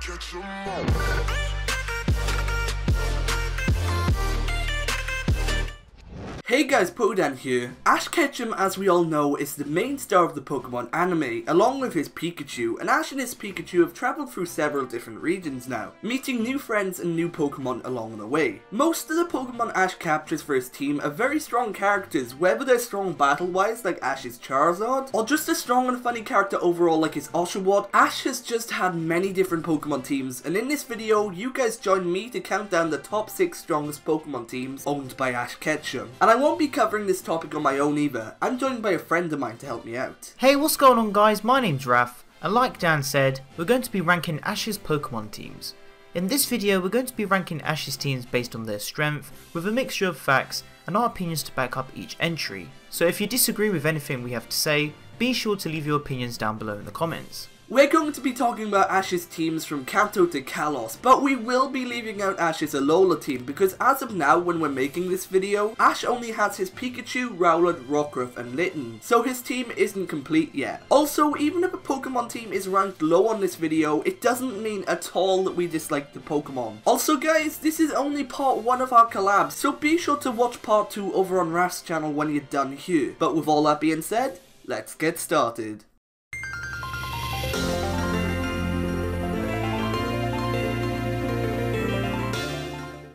Ketchum. Hey guys, PokéDan here. Ash Ketchum, as we all know, is the main star of the Pokemon anime, along with his Pikachu, and Ash and his Pikachu have travelled through several different regions now, meeting new friends and new Pokemon along the way. Most of the Pokemon Ash captures for his team are very strong characters, whether they're strong battle-wise like Ash's Charizard, or just a strong and funny character overall like his Oshawott. Ash has just had many different Pokemon teams, and in this video, you guys join me to count down the top 6 strongest Pokemon teams owned by Ash Ketchum. And I won't be covering this topic on my own either. I'm joined by a friend of mine to help me out. Hey, what's going on guys? My name's Raf, and like Dan said, we're going to be ranking Ash's Pokemon teams. In this video, we're going to be ranking Ash's teams based on their strength, with a mixture of facts and our opinions to back up each entry. So if you disagree with anything we have to say, be sure to leave your opinions down below in the comments. We're going to be talking about Ash's teams from Kanto to Kalos, but we will be leaving out Ash's Alola team because as of now, when we're making this video, Ash only has his Pikachu, Rowlet, Rockruff and Litten, so his team isn't complete yet. Also, even if a Pokemon team is ranked low on this video, it doesn't mean at all that we dislike the Pokemon. Also guys, this is only part 1 of our collab, so be sure to watch part 2 over on Raf's channel when you're done here. But with all that being said, let's get started.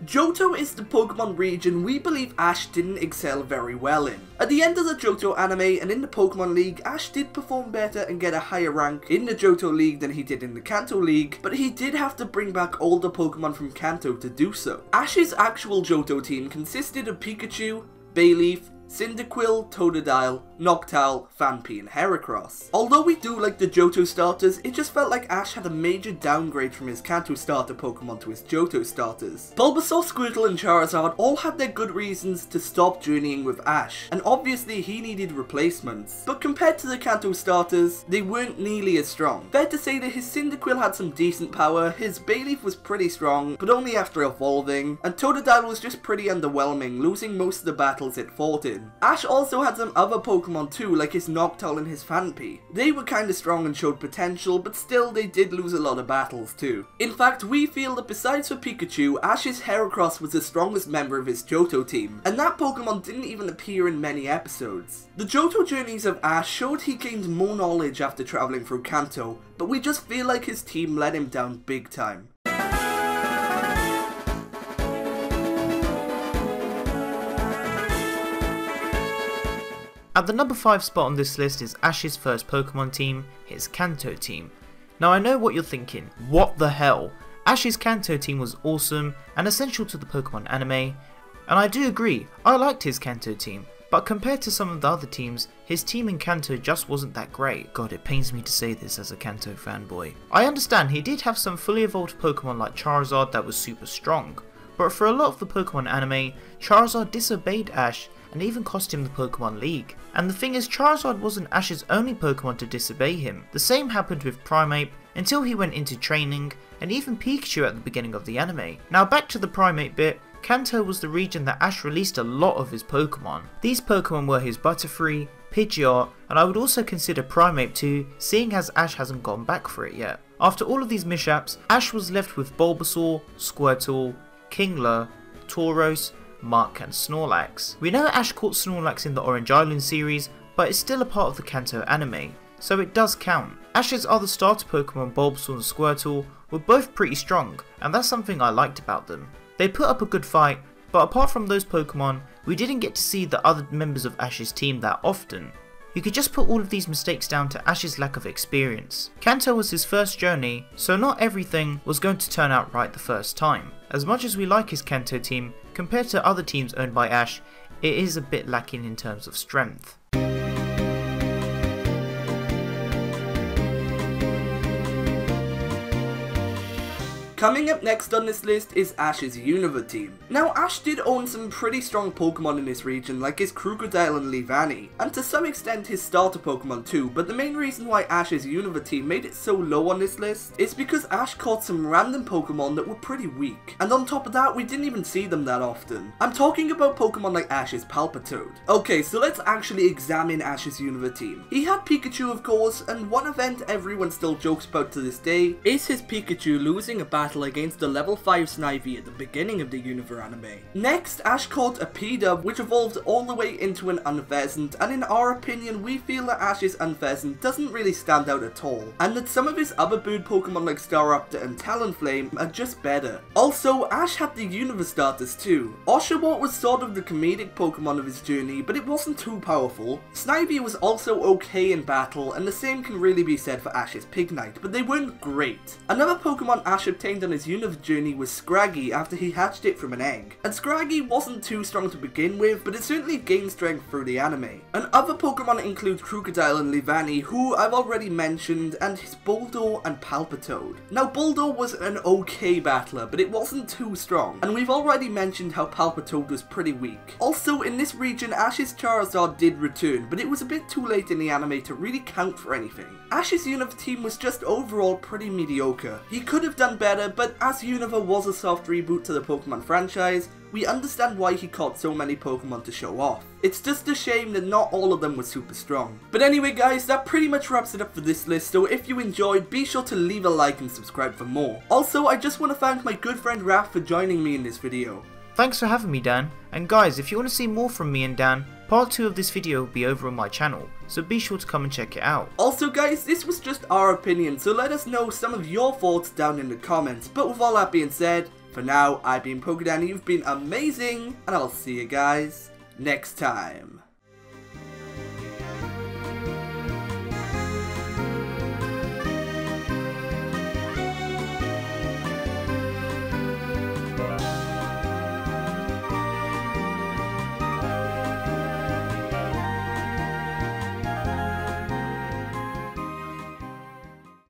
Johto is the Pokemon region we believe Ash didn't excel very well in. At the end of the Johto anime and in the Pokemon League, Ash did perform better and get a higher rank in the Johto League than he did in the Kanto League, but he did have to bring back all the Pokemon from Kanto to do so. Ash's actual Johto team consisted of Pikachu, Bayleaf, Cyndaquil, Totodile, Noctowl, Phanpy and Heracross. Although we do like the Johto starters, it just felt like Ash had a major downgrade from his Kanto starter Pokemon to his Johto starters. Bulbasaur, Squirtle and Charizard all had their good reasons to stop journeying with Ash, and obviously he needed replacements. But compared to the Kanto starters, they weren't nearly as strong. Fair to say that his Cyndaquil had some decent power, his Bayleaf was pretty strong, but only after evolving, and Totodile was just pretty underwhelming, losing most of the battles it fought in. Ash also had some other Pokemon too, like his Noctowl and his Phanpy. They were kinda strong and showed potential, but still they did lose a lot of battles too. In fact, we feel that besides for Pikachu, Ash's Heracross was the strongest member of his Johto team, and that Pokemon didn't even appear in many episodes. The Johto journeys of Ash showed he gained more knowledge after travelling through Kanto, but we just feel like his team let him down big time. At the number 5 spot on this list is Ash's first Pokemon team, his Kanto team. Now I know what you're thinking, what the hell? Ash's Kanto team was awesome and essential to the Pokemon anime, and I do agree, I liked his Kanto team, but compared to some of the other teams, his team in Kanto just wasn't that great. God, it pains me to say this as a Kanto fanboy. I understand he did have some fully evolved Pokemon like Charizard that was super strong, but for a lot of the Pokemon anime, Charizard disobeyed Ash and even cost him the Pokemon League. And the thing is, Charizard wasn't Ash's only Pokemon to disobey him. The same happened with Primeape until he went into training, and even Pikachu at the beginning of the anime. Now back to the Primeape bit, Kanto was the region that Ash released a lot of his Pokemon. These Pokemon were his Butterfree, Pidgeot, and I would also consider Primeape too, seeing as Ash hasn't gone back for it yet. After all of these mishaps, Ash was left with Bulbasaur, Squirtle, Kingler, Tauros, Muk and Snorlax. We know Ash caught Snorlax in the Orange Island series, but it's still a part of the Kanto anime, so it does count. Ash's other starter Pokemon Bulbasaur and Squirtle were both pretty strong, and that's something I liked about them. They put up a good fight, but apart from those Pokemon, we didn't get to see the other members of Ash's team that often. You could just put all of these mistakes down to Ash's lack of experience. Kanto was his first journey, so not everything was going to turn out right the first time. As much as we like his Kanto team, compared to other teams owned by Ash, it is a bit lacking in terms of strength. Coming up next on this list is Ash's Unova team. Now Ash did own some pretty strong Pokemon in this region like his Krookodile and Leavanny, and to some extent his starter Pokemon too, but the main reason why Ash's Unova team made it so low on this list is because Ash caught some random Pokemon that were pretty weak, and on top of that we didn't even see them that often. I'm talking about Pokemon like Ash's Palpitoad. Okay, so let's actually examine Ash's Unova team. He had Pikachu of course, and one event everyone still jokes about to this day is his Pikachu losing a battle against a level 5 Snivy at the beginning of the Unova anime. Next, Ash caught a P-Dub which evolved all the way into an Unpheasant, and in our opinion we feel that Ash's Unpheasant doesn't really stand out at all, and that some of his other bird Pokemon like Staraptor and Talonflame are just better. Also, Ash had the Unova starters too. Oshawott was sort of the comedic Pokemon of his journey, but it wasn't too powerful. Snivy was also okay in battle, and the same can really be said for Ash's Pignite, but they weren't great. Another Pokemon Ash obtained on his Unova journey was Scraggy after he hatched it from an egg. And Scraggy wasn't too strong to begin with, but it certainly gained strength through the anime. And other Pokemon include Krookodile and Leavanny, who I've already mentioned, and his Bulldor and Palpitoad. Now Bulldor was an okay battler, but it wasn't too strong, and we've already mentioned how Palpitoad was pretty weak. Also in this region Ash's Charizard did return, but it was a bit too late in the anime to really count for anything. Ash's Unova team was just overall pretty mediocre. He could have done better, but as Unova was a soft reboot to the Pokemon franchise, we understand why he caught so many Pokemon to show off. It's just a shame that not all of them were super strong. But anyway guys, that pretty much wraps it up for this list, so if you enjoyed, be sure to leave a like and subscribe for more. Also, I just want to thank my good friend Raf for joining me in this video. Thanks for having me, Dan. And guys, if you want to see more from me and Dan, part 2 of this video will be over on my channel, so be sure to come and check it out. Also guys, this was just our opinion, so let us know some of your thoughts down in the comments. But with all that being said, for now, I've been PokéDan, you've been amazing, and I'll see you guys next time.